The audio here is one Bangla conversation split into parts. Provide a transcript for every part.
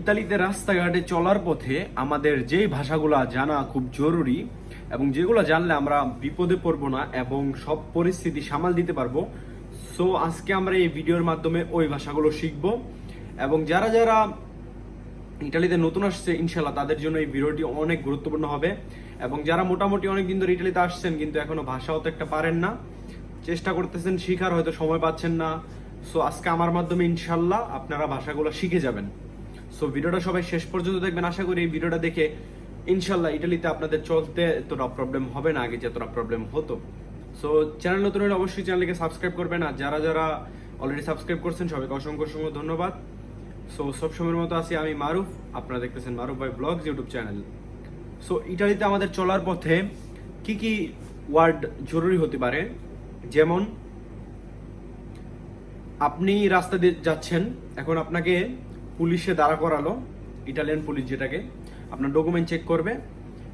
ইতালিতে রাস্তাঘাটে চলার পথে আমাদের যেই ভাষাগুলো জানা খুব জরুরি এবং যেগুলো জানলে আমরা বিপদে পড়বো না এবং সব পরিস্থিতি সামাল দিতে পারবো। সো আজকে আমরা এই ভিডিওর মাধ্যমে ওই ভাষাগুলো শিখবো এবং যারা যারা ইটালিতে নতুন আসছে ইনশাল্লাহ তাদের জন্য এই ভিডিওটি অনেক গুরুত্বপূর্ণ হবে। এবং যারা মোটামুটি অনেকদিন ধরে ইটালিতে আসছেন কিন্তু এখনো ভাষাও তো একটা পারেন না, চেষ্টা করতেছেন শিখার, হয়তো সময় পাচ্ছেন না, সো আজকে আমার মাধ্যমে ইনশাল্লাহ আপনারা ভাষাগুলো শিখে যাবেন। সো ভিডিওটা সবাই শেষ পর্যন্ত দেখবেন। আশা করি এই ভিডিওটা দেখে ইনশাল্লাহ ইটালিতে আপনাদের চলতে এতটা প্রবলেম হবে না, আগে যতটা প্রবলেম হতো। সো চ্যানেল নতুন হলে অবশ্যই চ্যানেলকে সাবস্ক্রাইব করবেন, আর যারা যারা অলরেডি সাবস্ক্রাইব করছেন সবাইকে অসংখ্য অসংখ্য ধন্যবাদ। সো সবসময়ের মতো আছি আমি মারুফ, আপনারা দেখতেছেন মারুফ ভাই ব্লগস ইউটিউব চ্যানেল। সো ইটালিতে আমাদের চলার পথে কি কি ওয়ার্ড জরুরি হতে পারে, যেমন আপনি রাস্তা দিয়ে যাচ্ছেন, এখন আপনাকে পুলিশে দাঁড়া করালো, ইটালিয়ান পুলিশ যেটাকে আপনার ডকুমেন্ট চেক করবে।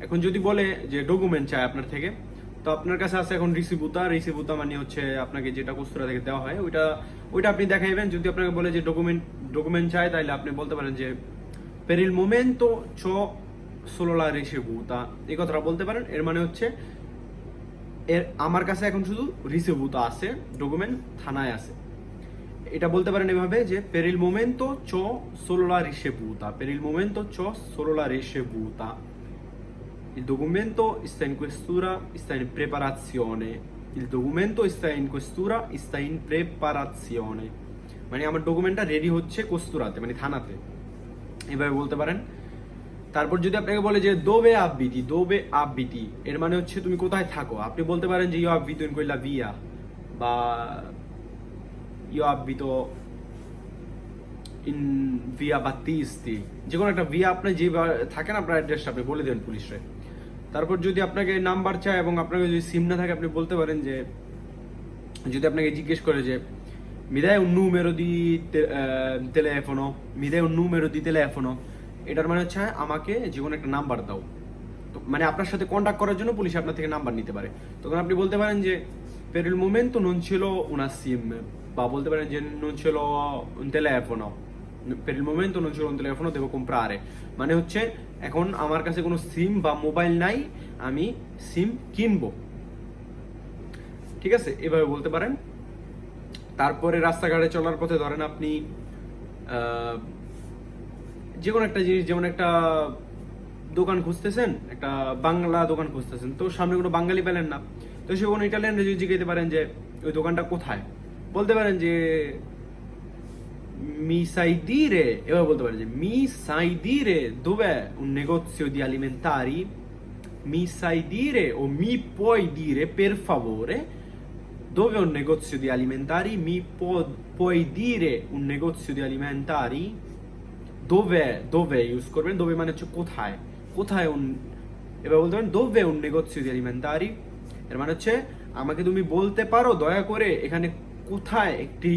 এখন যদি বলে যে ডকুমেন্ট চায় আপনার থেকে, তো আপনার কাছে আছে এখন রিসিবুতা মানে হচ্ছে আপনাকে যেটা কুস্তুরা থেকে দেওয়া হয় ওইটা আপনি দেখাইবেন। যদি আপনাকে বলে যে ডকুমেন্ট চায়, তাহলে আপনি বলতে পারেন যে per il momento c'ho solo la ricevuta, এই কথাটা বলতে পারেন। এর মানে হচ্ছে আমার কাছে এখন শুধু রিসিবুতা আছে, ডকুমেন্ট থানায় আছে। এটা বলতে পারেন এভাবে যে per il momento c'ho solo la ricevuta, per il momento c'ho solo la ricevuta, il documento sta in questura, sta in preparazione, il documento sta in questura, sta in preparazione, মানে আমার ডকুমেন্টটা রেডি হচ্ছে কোস্তুরাতে মানে থানাতে, এভাবে বলতে পারেন। তারপর যদি আপনাকে বলে যে dove abiti, এর মানে হচ্ছে তুমি কোথায় থাকো, আপনি বলতে পারেন যে io abito in quella via বা io abito in via Battisti, যে কোনো একটা ভিয়া আপনি যে থাকেন আপনার অ্যাড্রেসটা আপনি বলে দেবেন পুলিশে। তারপর যদি আপনাকে নাম্বার চায় এবং আপনাকে যদি সিম না থাকে, আপনি বলতে পারেন যে, যদি আপনাকে জিজ্ঞেস করে যে mi dai un numero di telefono, mi dai un numero di telefono, এটার মানে হচ্ছে আমাকে যে কোনো একটা নাম্বার দাও। তো মানে আপনার সাথে কন্ট্যাক্ট করার জন্য পুলিশ আপনার থেকে নাম্বার নিতে পারে। তখন আপনি বলতে পারেন যে per il momento non ce l'ho una SIM, বা বলতে পারেন যে non ce l'ho un telefono, per il momento non ce l'ho un telefono, devo comprare, মানে হচ্ছে এখন আমার কাছে কোনো সিম বা মোবাইল নাই, আমি সিম কিনবো। ঠিক আছে, এভাবে বলতে পারেন। তারপরে রাস্তাঘাটে চলার পথে ধরেন আপনি যে কোনো একটা জিনিস, যেমন একটা দোকান খুঁজতেছেন, একটা বাংলা দোকান খুঁজতেছেন, তো সামনে কোনো বাঙালি পেলেন না, তো সে কোনো ইটালিয়ান যদি জিজ্ঞাসা পারেন যে ওই দোকানটা কোথায়, বলতে পারেন যে mi sai dire, এভাবে বলতে পারেন যে mi sai dire dov'è un negozio di alimentari, mi sai dire o mi puoi dire per favore dove è un negozio di alimentari, puoi dire un negozio di alimentari, dove use করবেন, dove মানে হচ্ছে কোথায়, এবার বলতে পারেন dove è un negozio di alimentari, এর মানে হচ্ছে আমাকে তুমি বলতে পারো দয়া করে এখানে কোথায় একটি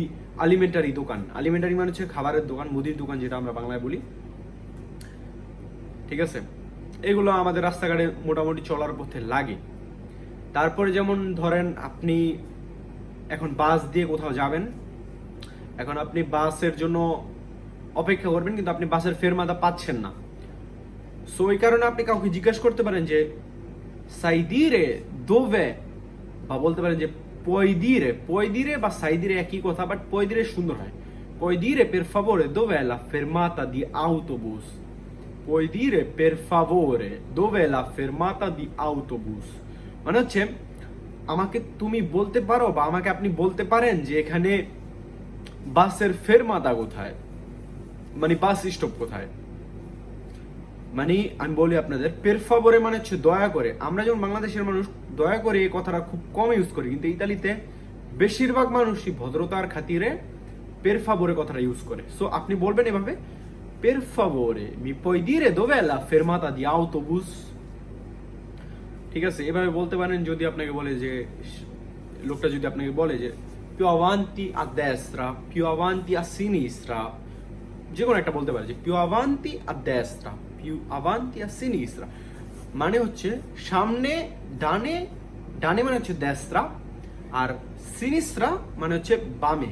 আলিমেন্টারি দোকান, আলিমেন্টারি মানে হচ্ছে খাবারের দোকান, মুদির দোকান যেটা আমরা বাংলায় বলি। ঠিক আছে, এগুলো আমাদের রাস্তাঘাটে মোটামুটি চলার পথে লাগে। তারপরে যেমন ধরেন আপনি এখন বাস দিয়ে কোথাও যাবেন, এখন আপনি বাসের জন্য অপেক্ষা করবেন কিন্তু আপনি বাসের ফেরমাতা পাচ্ছেন না, সো এই কারণে আপনি কাউকে জিজ্ঞাসা করতে পারেন যে sai dire dove, বা বলতে পারেন যে puoi dire বা sai dire একই কথা, বাট puoi dire সুন্দর হয়। puoi dire per favore dov'è la fermata di autobus, puoi dire per favore dov'è la fermata di autobus, মানে হচ্ছে আমাকে তুমি বলতে পারো বা আমাকে আপনি বলতে পারেন যে এখানে বাসের ফেরমাতা কোথায়, মানে বাস স্টপ কোথায়। মানে আমি বলি আপনাদের পের ফাভরে মানে হচ্ছে দয়া করে। আমরা যেমন বাংলাদেশের মানুষ দয়া করে এই কথাটা খুব কম ইউজ করি, কিন্তু ইতালিতে বেশিরভাগ মানুষই ভদ্রতার খাতিরে পের ফাভরে কথাটা ইউজ করে। সো আপনি বলবেন এভাবে পের ফাভরে me puoi dire dov'è la fermata di autobus, ঠিক আছে, এভাবে বলতে পারেন। যদি আপনাকে বলে যে লোকটা যদি আপনাকে বলে যে più avanti a destra, più avanti a sinistra, যে কোনো একটা বলতে পারে যে più avanti a destra, più avanti a sinistra, মানে হচ্ছে সামনে ডানে, ডানে মানে হচ্ছে destra, আর sinistra মানে হচ্ছে বামে।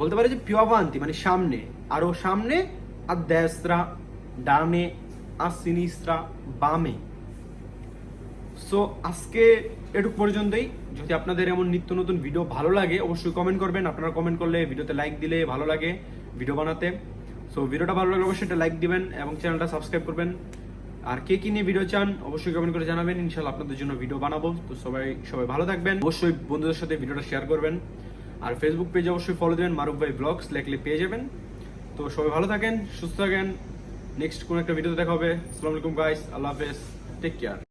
বলতে পারে যে più avanti মানে সামনে, আরো সামনে a destra, ডানে, a sinistra, বামে। সো আজকে এটুক পর্যন্তই। যদি আপনাদের এমন নিত্য নতুন ভিডিও ভালো লাগে অবশ্যই কমেন্ট করবেন। আপনারা কমেন্ট করলে, ভিডিওতে লাইক দিলে ভালো লাগে ভিডিও বানাতে। সো ভিডিওটা ভালো লাগলে অবশ্যই একটা লাইক দিবেন এবং চ্যানেলটা সাবস্ক্রাইব করবেন। আর কে কি নিয়ে ভিডিও চান অবশ্যই কমেন্ট করে জানাবেন। ইনশাআল্লাহ আপনাদের জন্য ভিডিও বানাবো। তো সবাই ভালো থাকবেন। অবশ্যই বন্ধুদের সাথে ভিডিওটা শেয়ার করবেন। আর ফেসবুক পেজে অবশ্যই ফলো দেবেন, মারুফ ভাই ব্লগস লিখলে পেয়ে যাবেন। তো সবাই ভালো থাকেন, সুস্থ থাকেন। নেক্সট কোন একটা ভিডিওতে দেখা হবে। আসসালামু আলাইকুম গাইস, আল্লাহ হাফেজ, টেক কেয়ার।